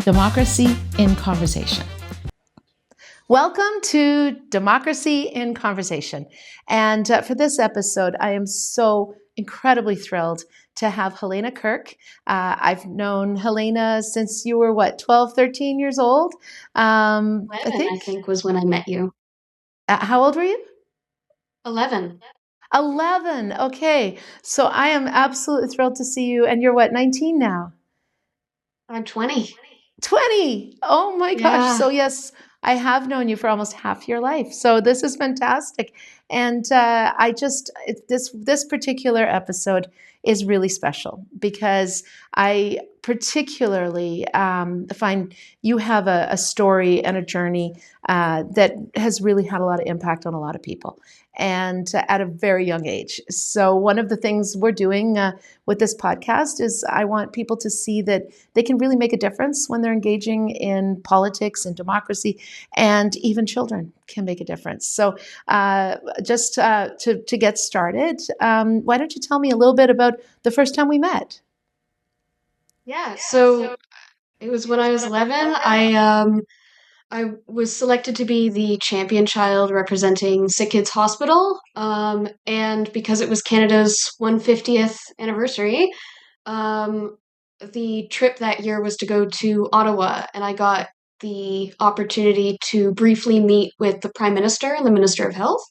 Democracy in Conversation. Welcome to Democracy in Conversation. And for this episode, I am so incredibly thrilled to have Helena Kirk. I've known Helena since you were, 12, 13 years old? 11, I think, was when I met you. How old were you? 11. 11. Okay. So I am absolutely thrilled to see you. And you're 19 now? I'm 20. 20. Oh my gosh. Yeah. So yes, I have known you for almost half your life. So this is fantastic. And this particular episode is really special because I particularly find you have a story and a journey that has really had a lot of impact on a lot of people, and at a very young age. So one of the things we're doing with this podcast is I want people to see that they can really make a difference when they're engaging in politics and democracy, and even children can make a difference. So to get started, why don't you tell me a little bit about the first time we met? Yeah. So it was when I was 11. I was selected to be the champion child representing Sick Kids Hospital. And because it was Canada's 150th anniversary, um, the trip that year was to go to Ottawa, and I got the opportunity to briefly meet with the Prime Minister and the Minister of Health.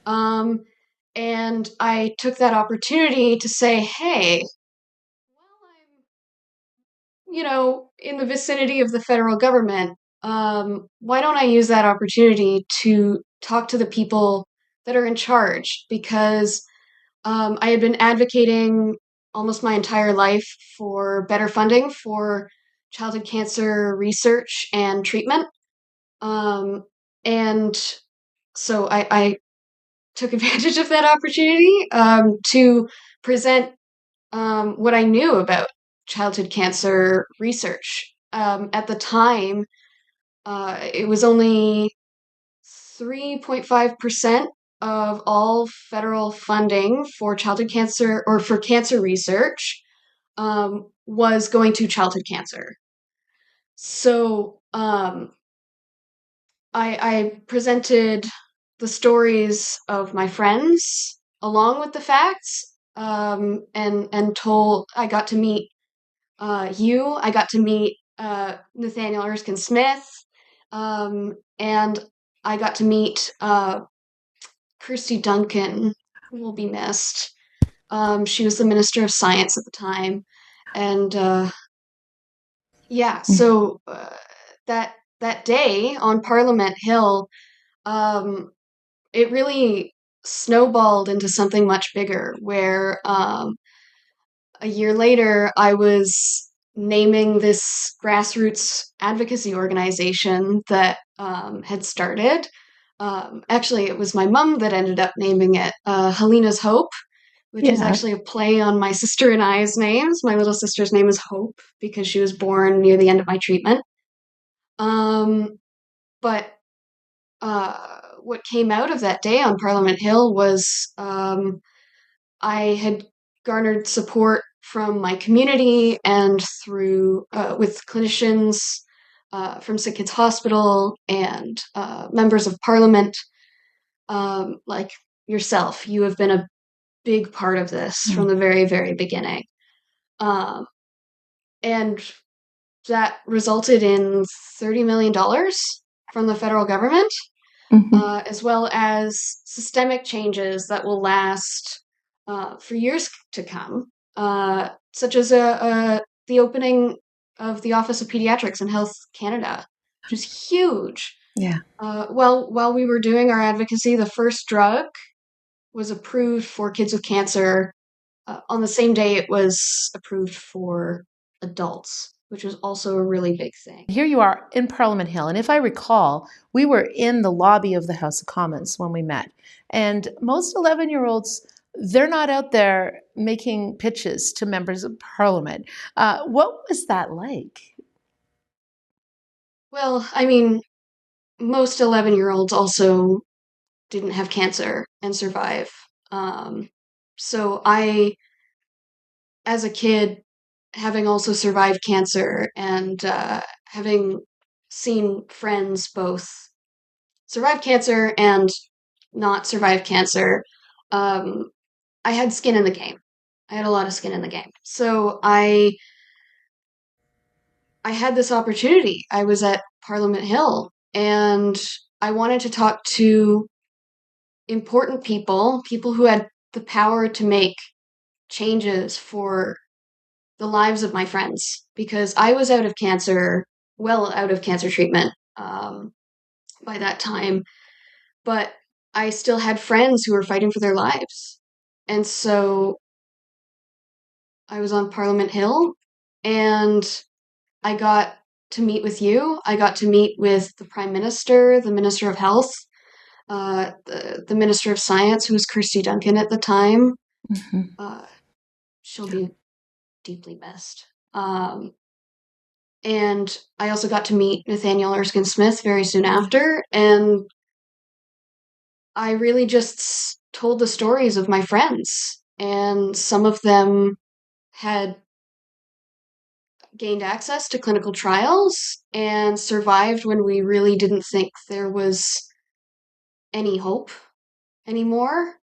Um, and I took that opportunity to say, hey, well, in the vicinity of the federal government, why don't I use that opportunity to talk to the people that are in charge? Because I had been advocating almost my entire life for better funding for childhood cancer research and treatment. And so I took advantage of that opportunity to present what I knew about childhood cancer research. At the time, it was only 3.5% of all federal funding for childhood cancer or for cancer research was going to childhood cancer. So I presented the stories of my friends along with the facts, and told I got to meet you. I got to meet Nathaniel Erskine Smith, and I got to meet Kirsty Duncan, who will be missed. She was the Minister of Science at the time, and yeah, so that day on Parliament Hill, um, it really snowballed into something much bigger. Where a year later, I was naming this grassroots advocacy organization that had started. Actually, it was my mom that ended up naming it Helena's Hope, which is Yeah. actually a play on my sister and I's names. My little sister's name is Hope because she was born near the end of my treatment. But what came out of that day on Parliament Hill was I had garnered support from my community and through with clinicians from Sick Kids Hospital and members of Parliament, like yourself. You have been a big part of this from the very, very beginning. Um, and that resulted in $30 million from the federal government, Mm-hmm. as well as systemic changes that will last for years to come, such as the opening of the Office of Pediatrics in Health Canada, which is huge. Yeah. While we were doing our advocacy, the first drug was approved for kids with cancer on the same day it was approved for adults, which was also a really big thing. Here you are in Parliament Hill. And if I recall, we were in the lobby of the House of Commons when we met. And most 11-year-olds, they're not out there making pitches to members of Parliament. What was that like? Well, I mean, most 11-year-olds also didn't have cancer and survive. Um, so I, as a kid, having also survived cancer and having seen friends both survive cancer and not survive cancer, um, I had skin in the game. I had a lot of skin in the game. So I had this opportunity. I was at Parliament Hill and I wanted to talk to important people, people who had the power to make changes for the lives of my friends because I was out of cancer, well out of cancer treatment by that time, but I still had friends who were fighting for their lives. And so I was on Parliament Hill and I got to meet with you. I got to meet with the Prime Minister, the Minister of Health, the Minister of Science, who was Kirsty Duncan at the time. Mhm. Uh, she'll be deeply missed. And I also got to meet Nathaniel Erskine Smith very soon after. And I really just told the stories of my friends. And some of them had gained access to clinical trials and survived when we really didn't think there was any hope anymore.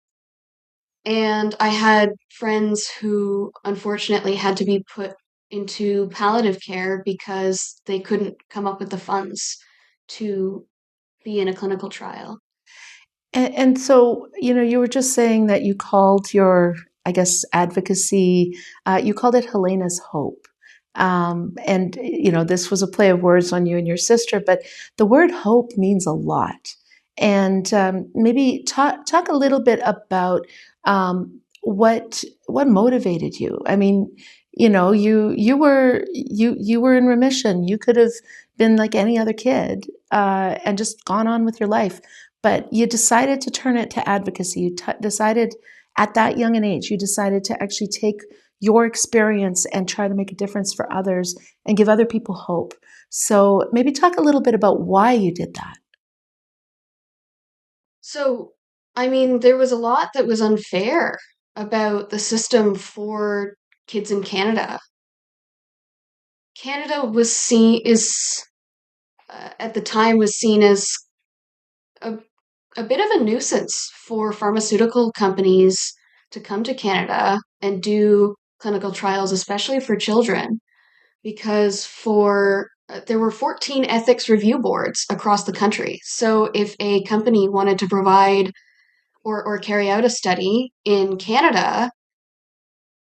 And I had friends who unfortunately had to be put into palliative care because they couldn't come up with the funds to be in a clinical trial. And so, you were just saying that you called your, I guess, advocacy, you called it Helena's Hope. And, this was a play of words on you and your sister, but the word hope means a lot. And maybe talk a little bit about what motivated you. I mean, you were in remission. You could have been like any other kid and just gone on with your life, but you decided to turn it to advocacy. You decided at that young an age, you decided to actually take your experience and try to make a difference for others and give other people hope. So maybe talk a little bit about why you did that. So, I mean, there was a lot that was unfair about the system for kids in Canada. Canada was seen is at the time was seen as a, a bit of a nuisance for pharmaceutical companies to come to Canada and do clinical trials, especially for children, because for there were 14 ethics review boards across the country. So if a company wanted to provide or carry out a study in Canada,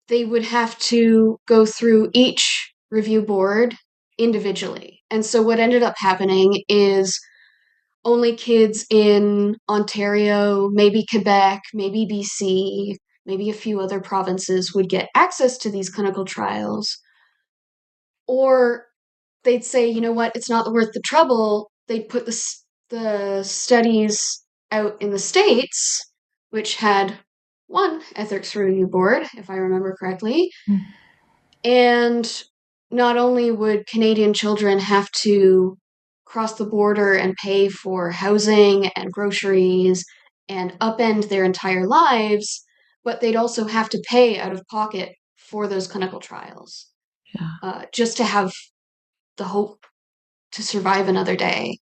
they would have to go through each review board individually. And so what ended up happening is only kids in Ontario, maybe Quebec, maybe BC, maybe a few other provinces would get access to these clinical trials. Or they'd say, you know what, it's not worth the trouble. They'd put the studies out in the States, which had one ethics review board, if I remember correctly. Mm. And not only would Canadian children have to cross the border and pay for housing and groceries and upend their entire lives, but they'd also have to pay out of pocket for those clinical trials Yeah. just to have the hope to survive another day.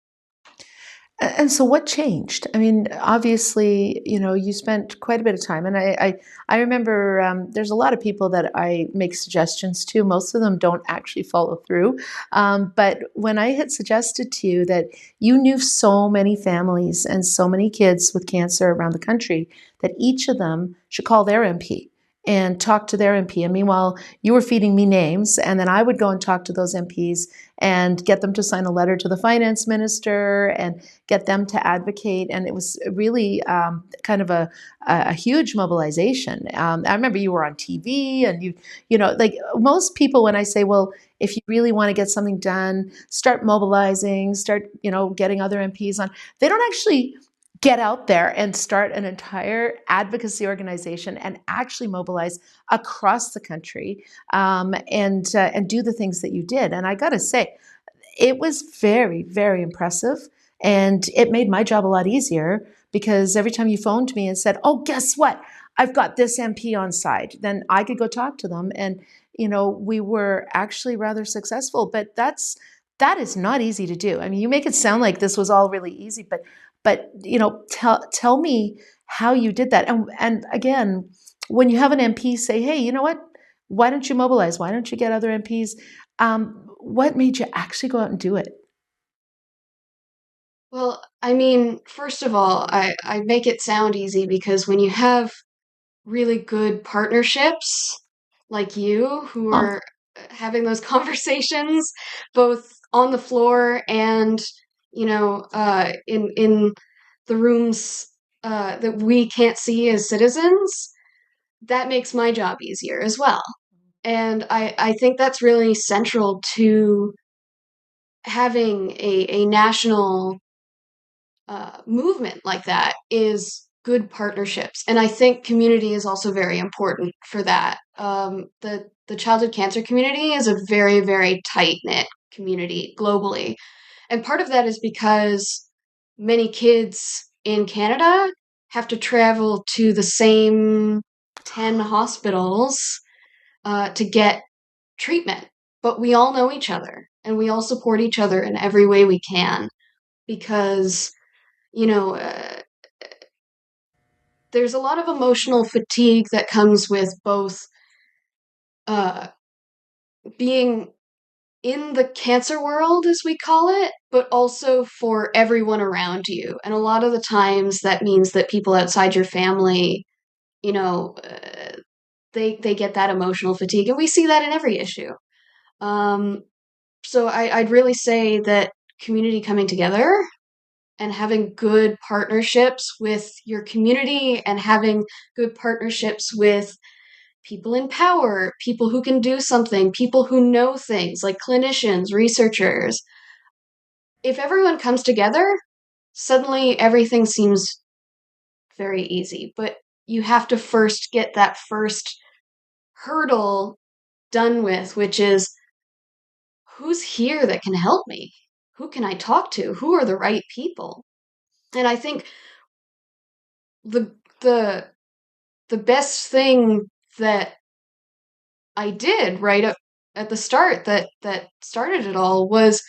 And so, what changed? I mean, obviously, you spent quite a bit of time, and I remember there's a lot of people that I make suggestions to. Most of them don't actually follow through. But when I had suggested to you that you knew so many families and so many kids with cancer around the country, that each of them should call their MP and talk to their MP. And meanwhile, you were feeding me names, and then I would go and talk to those MPs and get them to sign a letter to the finance minister and get them to advocate. And it was really kind of a huge mobilization. I remember you were on TV and like most people, when I say, well, if you really want to get something done, start mobilizing, start, getting other MPs on, they don't actually get out there and start an entire advocacy organization and actually mobilize across the country and do the things that you did. And I got to say, it was very, very impressive. And it made my job a lot easier because every time you phoned me and said, oh, guess what? I've got this MP on side, then I could go talk to them. And, we were actually rather successful. But that's that is not easy to do. I mean, you make it sound like this was all really easy, but tell me how you did that. And again, when you have an MP say, "Hey, you know what? Why don't you mobilize? Why don't you get other MPs?" What made you actually go out and do it? Well, I mean, first of all, I make it sound easy because when you have really good partnerships like you who Oh, are having those conversations both on the floor and in the rooms that we can't see as citizens, that makes my job easier as well. And I think that's really central to having a national movement like that is good partnerships, and I think community is also very important for that. The childhood cancer community is a very very tight knit community globally, and part of that is because many kids in Canada have to travel to the same 10 hospitals to get treatment, but we all know each other and we all support each other in every way we can because you know, there's a lot of emotional fatigue that comes with both uh, being in the cancer world, as we call it, but also for everyone around you. And a lot of the times that means that people outside your family, you know, they get that emotional fatigue, and we see that in every issue. Um, so I'd really say that community coming together and having good partnerships with your community and having good partnerships with people in power, people who can do something, people who know things like clinicians, researchers. If everyone comes together, suddenly everything seems very easy. But you have to first get that first hurdle done with, which is who's here that can help me? Who can I talk to? Who are the right people? And I think the the the best thing that I did right up at the start that started it all was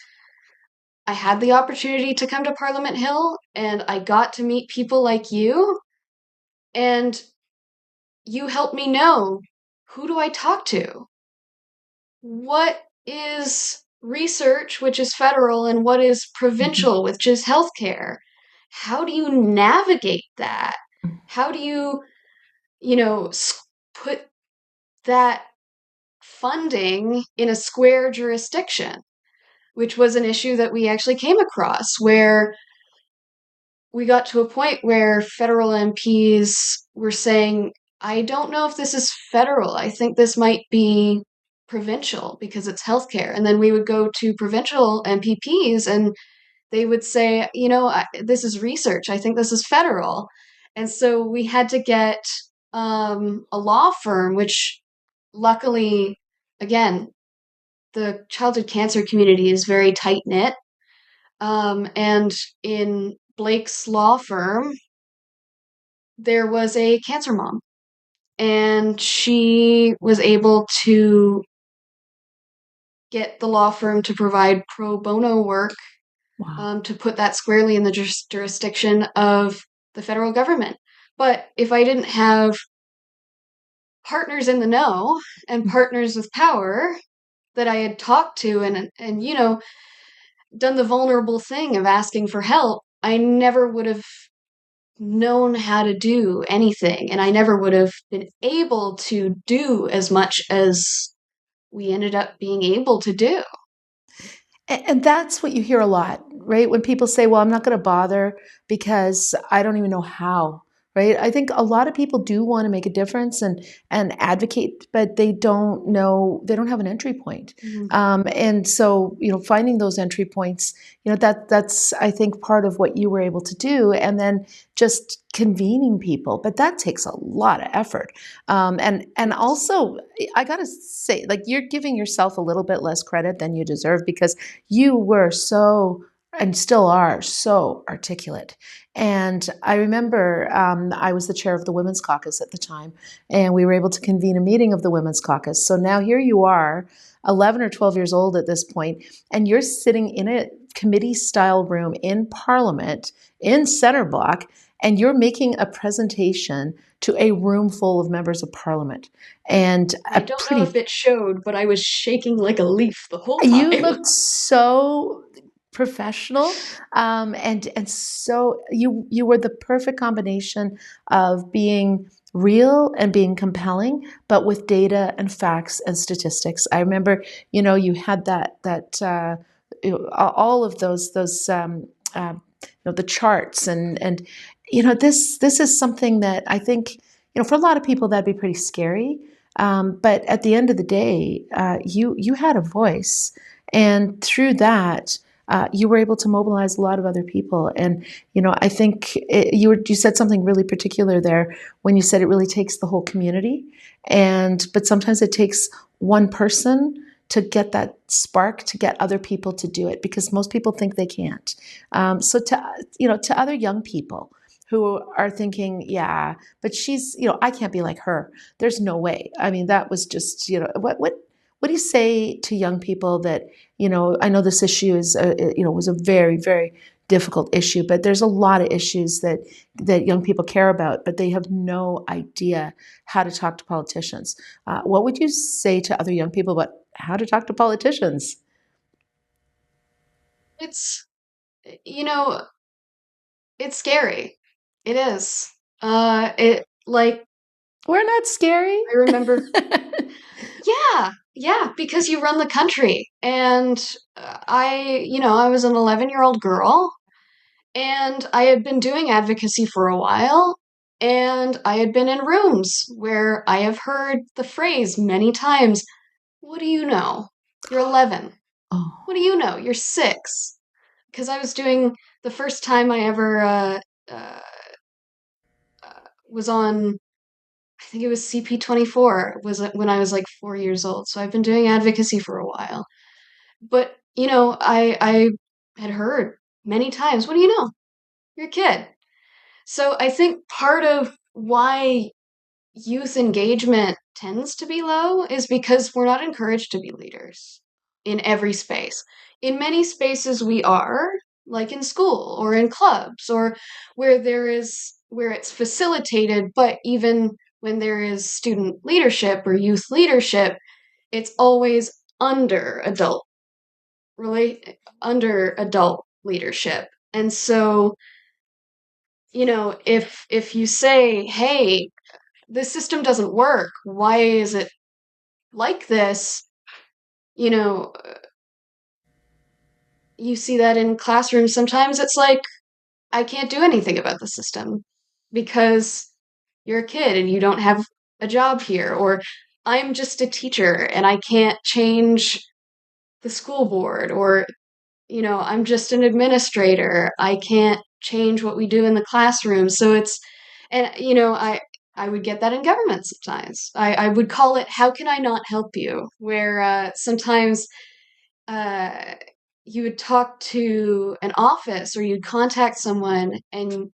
I had the opportunity to come to Parliament Hill and I got to meet people like you and you helped me know who do I talk to? What is research, which is federal, and what is provincial, which is healthcare? How do you navigate that? How do you, put that funding in a square jurisdiction, which was an issue that we actually came across where we got to a point where federal MPs were saying, I don't know if this is federal. I think this might be provincial because it's healthcare. And then we would go to provincial MPPs and they would say, this is research. I think this is federal. And so we had to get a law firm, which luckily, again, the childhood cancer community is very tight knit. And in Blake's law firm, there was a cancer mom, and she was able to get the law firm to provide pro bono work wow. to put that squarely in the jurisdiction of the federal government. But if I didn't have partners in the know and partners with power that I had talked to and done the vulnerable thing of asking for help, I never would have known how to do anything, and I never would have been able to do as much as we ended up being able to do. And that's what you hear a lot, right? When people say, well, I'm not going to bother because I don't even know how, right? I think a lot of people do want to make a difference and advocate, but they don't know, they don't have an entry point. Mhm. And so, finding those entry points, that's, I think, part of what you were able to do. And then just convening people, but that takes a lot of effort. And Yes. also, I got to say, like, you're giving yourself a little bit less credit than you deserve because you were so and still are so articulate. And I remember I was the chair of the Women's Caucus at the time, and we were able to convene a meeting of the Women's Caucus. So now here you are, 11 or 12 years old at this point, and you're sitting in a committee style room in Parliament in center block, and you're making a presentation to a room full of members of Parliament. And I a don't know if pretty it showed, but I was shaking like a leaf the whole you time. looked so professional, and so you were the perfect combination of being real and being compelling, but with data and facts and statistics. I remember, you had that all of those the charts and this is something that I think for a lot of people that'd be pretty scary. But at the end of the day, you had a voice, and through that, you were able to mobilize a lot of other people. And I think you said something really particular there when you said it really takes the whole community, but sometimes it takes one person to get that spark to get other people to do it because most people think they can't. So to other young people who are thinking, yeah, but she's I can't be like her. There's no way. I mean, that was just what do you say to young people that I know this issue is was a very very difficult issue, but there's a lot of issues that young people care about, but they have no idea how to talk to politicians. What would you say to other young people about how to talk to politicians? It's, you know, it's scary. It is. It like We're not scary. I remember. Yeah, yeah, because you run the country, and I was an 11-year-old girl, and I had been doing advocacy for a while, and I had been in rooms where I have heard the phrase many times, "What do you know? You're 11. What Oh, do you know? You're 6." Because I was doing the first time I ever uh, was on, I think it was CP24, was when I was like 4 years old. So I've been doing advocacy for a while. But, I had heard many times, "What do you know? You're a kid." So I think part of why youth engagement tends to be low is because we're not encouraged to be leaders in every space. In many spaces we are, like in school or in clubs or where it's facilitated, but even when there is student leadership or youth leadership, it's always under adult leadership. And so, if you say, "Hey, this system doesn't work. Why is it like this?" You know, you see that in classrooms. Sometimes it's like, "I can't do anything about the system because you're a kid and you don't have a job here," or "I'm just a teacher and I can't change the school board," or "I'm just an administrator. I can't change what we do in the classroom." So and I would get that in government sometimes. I would call it, "How can I not help you?" Where sometimes uh, you would talk to an office or you'd contact someone and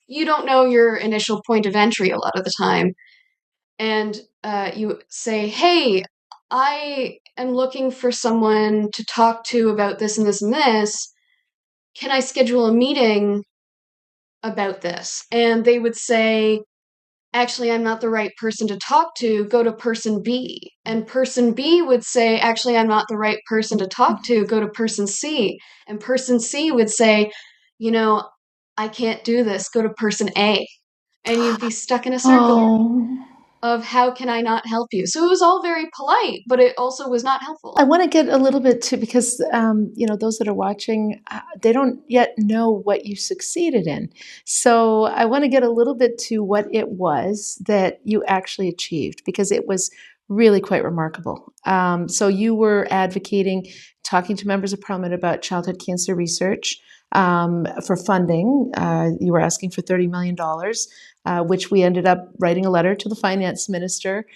you don't know your initial point of entry a lot of the time. And you say, "Hey, I am looking for someone to talk to about this and this and this. Can I schedule a meeting about this?" And they would say, "Actually, I'm not the right person to talk to. Go to person B." And person B would say, "Actually, I'm not the right person to talk to. Go to person C." And person C would say, "You know, I can't do this. Go to person A." And you'd be stuck in a circle oh. of, "How can I not help you?" So it was all very polite, but it also was not I helpful. want to get a little bit to because those that are watching they don't yet know what you succeeded in. So I want to get a little bit to what it was that you actually achieved because it was really quite remarkable. So you were advocating, talking to members of parliament about childhood cancer research. for funding. You were asking for $30 million, which we ended up writing a letter to the finance minister,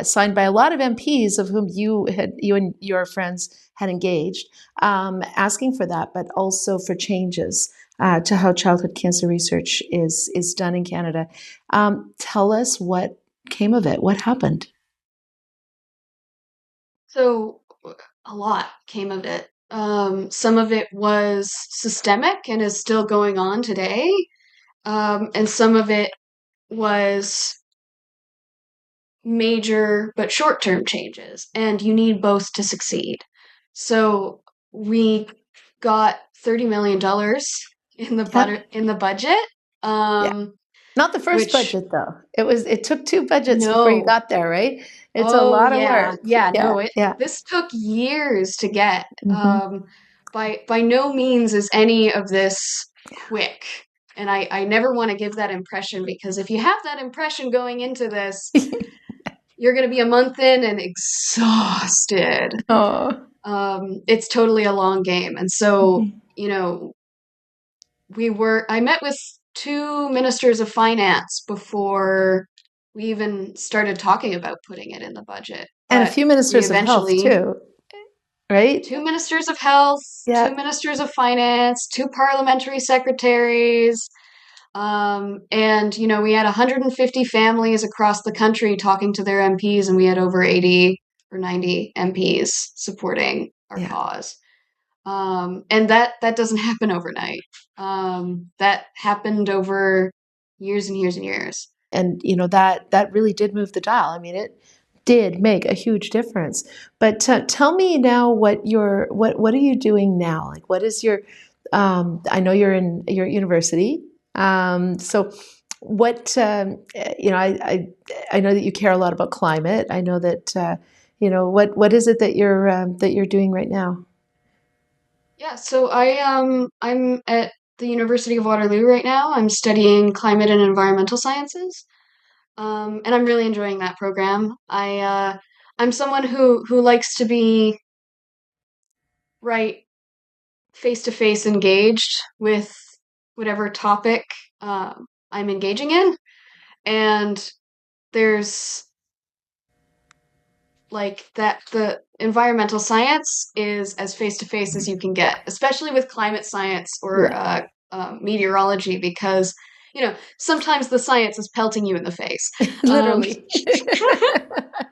signed by a lot of MPs of whom you and your friends had engaged, asking for that, but also for changes to how childhood cancer research is done in Canada. Tell us what came of it. What happened? So a lot came of it. Some of it was systemic and is still going on today, and some of it was major but short-term changes, and you need both to succeed. So we got $30 million in the Yeah, budget, yeah. um, Not the first which budget though. It took two budgets before you no. got there, right? It's a Oh lot of yeah, work. yeah, Yeah, no, it yeah. this took years to get. Hmm. By no means is any of this quick. And I never want to give that impression, because if you have that impression going into this, you're gonna be a month in and exhausted. Oh. It's totally a long game. And so, Mhm. you know, I met with two ministers of finance before we even started talking about putting it in the budget. And a But few we ministers of health eventually, too, right? two ministers of health, two Yeah, ministers of finance, two parliamentary secretaries, and we had 150 families across the country talking to their MPs, and we had over 80 or 90 MPs supporting our yeah. cause. And that doesn't happen overnight. That happened over years and years and years. And that really did move the dial. I mean, it did make a huge difference. But tell me now what are you doing now? Like, what is your? I know you're in your university. So what I know that you care a lot about climate. I know that what is it that you're doing right now? Yeah, so I'm at the University of Waterloo right now. I'm studying climate and environmental sciences. And I'm really enjoying that program. I'm someone who likes to be right face to face engaged with whatever topic I'm engaging in, and there's like that the environmental science is as face to face as you can Yeah, get, especially with climate science or yeah, meteorology, because sometimes the science is pelting you in the face. Um, literally.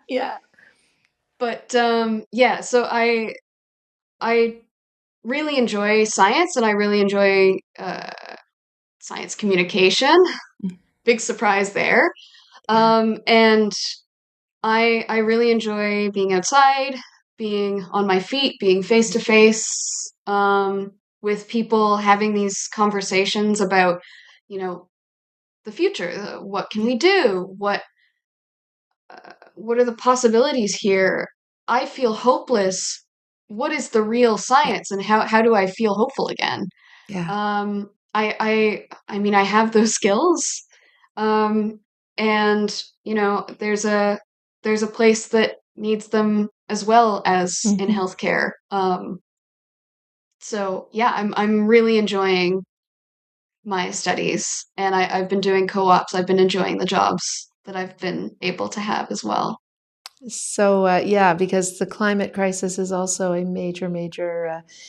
Yeah. but yeah, so I really enjoy science, and I really enjoy science communication. Big surprise there. Yeah. And I really enjoy being outside, being on my feet, being face to face with people, having these conversations about, you know, the future. What can Yeah. we do? What are the possibilities here? I feel hopeless. What is the real Yeah. science, and how do I feel hopeful again? Yeah. I mean, I have those skills. Um, and there's a place that needs them as well as in Mhm. healthcare. So yeah, I'm really enjoying my studies, and I've been doing co-ops. I've been enjoying the jobs that I've been able to have as well. So yeah, because the climate crisis is also a major.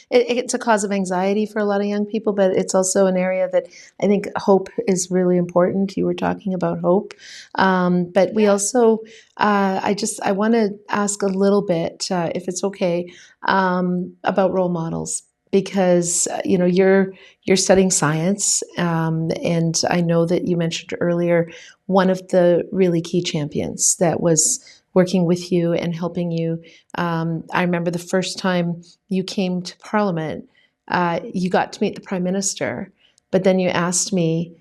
It's a cause of anxiety for a lot of young people, but it's also an area that I think hope is really important. You were talking about hope, but we Yeah, also, I want to ask a little bit, if it's okay, about role models because you're studying science, and I know that you mentioned earlier one of the really key champions that was working with you and helping you. I remember the first time you came to Parliament, you got to meet the Prime Minister, but then you asked me,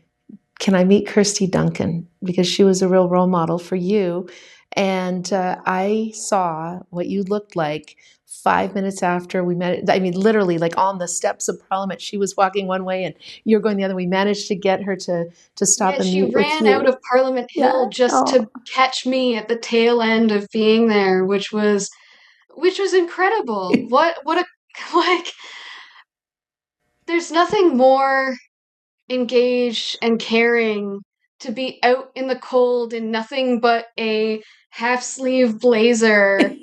can I meet Kirsty Duncan? Because she was a real role model for you. And I saw what you looked like 5 minutes after we met. I mean, literally, like on the steps of Parliament, she was walking one way and you're going the other. We managed to get her to stop yeah. and She meet with ran out you. of Parliament Hill Yeah. just Oh, to catch me at the tail end of being there, which was incredible. What a like there's nothing more engaged and caring to be out in the cold in nothing but a half sleeve blazer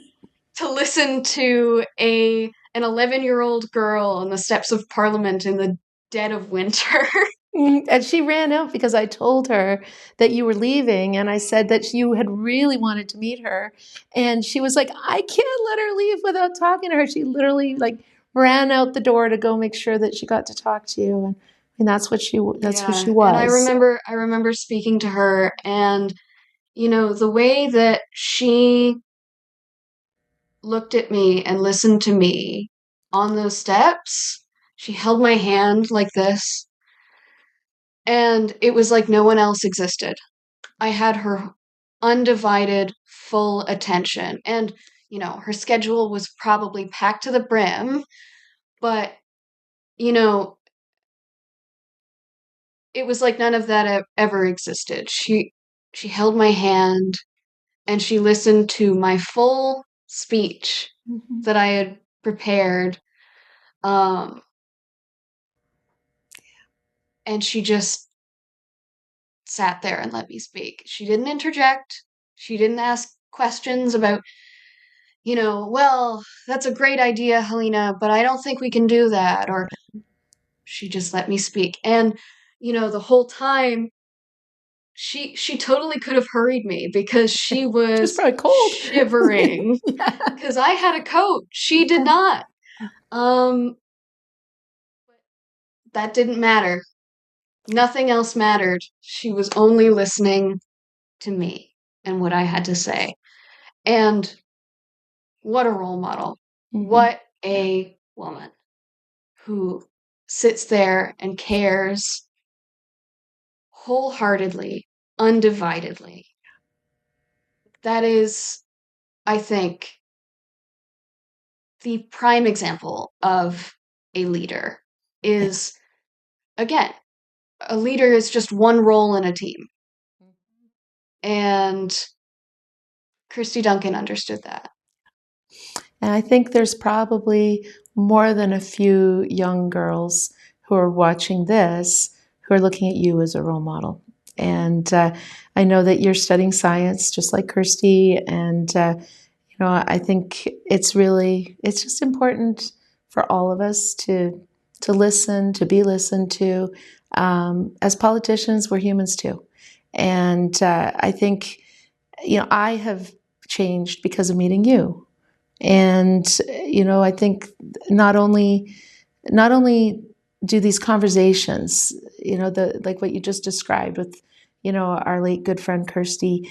to listen to a an 11-year-old girl on the steps of Parliament in the dead of winter. And she ran out because I told her that you were leaving, and I said that you had really wanted to meet her. And she was like, I can't let her leave without talking to her. She literally like ran out the door to go make sure that she got to talk to you. And that's who she Yeah, and was. I remember speaking to her, and the way that she looked at me and listened to me on those steps, she held my hand like this, and it was like no one else existed. I had her undivided, full attention. And, her schedule was probably packed to the brim, but, you know, it was like none of that ever existed. She held my hand and she listened to my full speech Mhm. that I had prepared. Um, and she just sat there and let me speak. She didn't interject. She didn't ask questions about, well, that's a great idea, Helena, but I don't think we can do that. Or she just let me speak. And, the whole time she totally could have hurried me because she She was was probably cold. shivering Yeah. because I had a coat. She did not. Um, that didn't matter. Nothing else mattered. She was only listening to me and what I had to say. And what a role model. Mhm. What a woman who sits there and cares wholeheartedly, undividedly. That is, I think, the prime example of a leader Yeah. is, again, a leader is just one role in a team. And Christy Duncan understood that. And I think there's probably more than a few young girls who are watching this who are looking at you as a role model. And I know that you're studying science just like Kirsty. And, I think it's just important for all of us to listen, to be listened to. As politicians, we're humans too. And I think, I have changed because of meeting you. And I think not only not only do these conversations, the like what you just described with our late good friend Kirsty,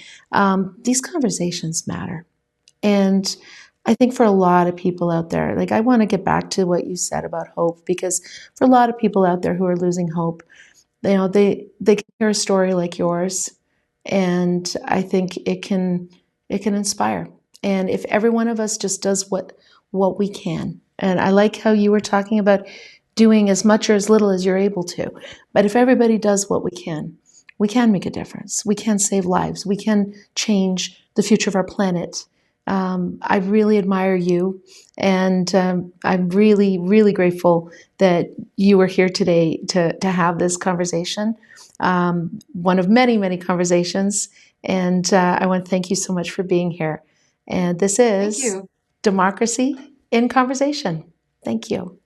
these conversations matter. And I think for a lot of people out there, like I want to get back to what you said about hope, because for a lot of people out there who are losing hope, they can hear a story like yours, and I think it can inspire. And if every one of us just does what we can, and I like how you were talking about doing as much or as little as you're able to, but if everybody does what we can make a difference. We can save lives. We can change the future of our planet. I really admire you, and I'm really, really grateful that you were here today to have this conversation, one of many, many conversations. And I want to thank you so much for being here. And this Thank is you. Democracy in Conversation. Thank you.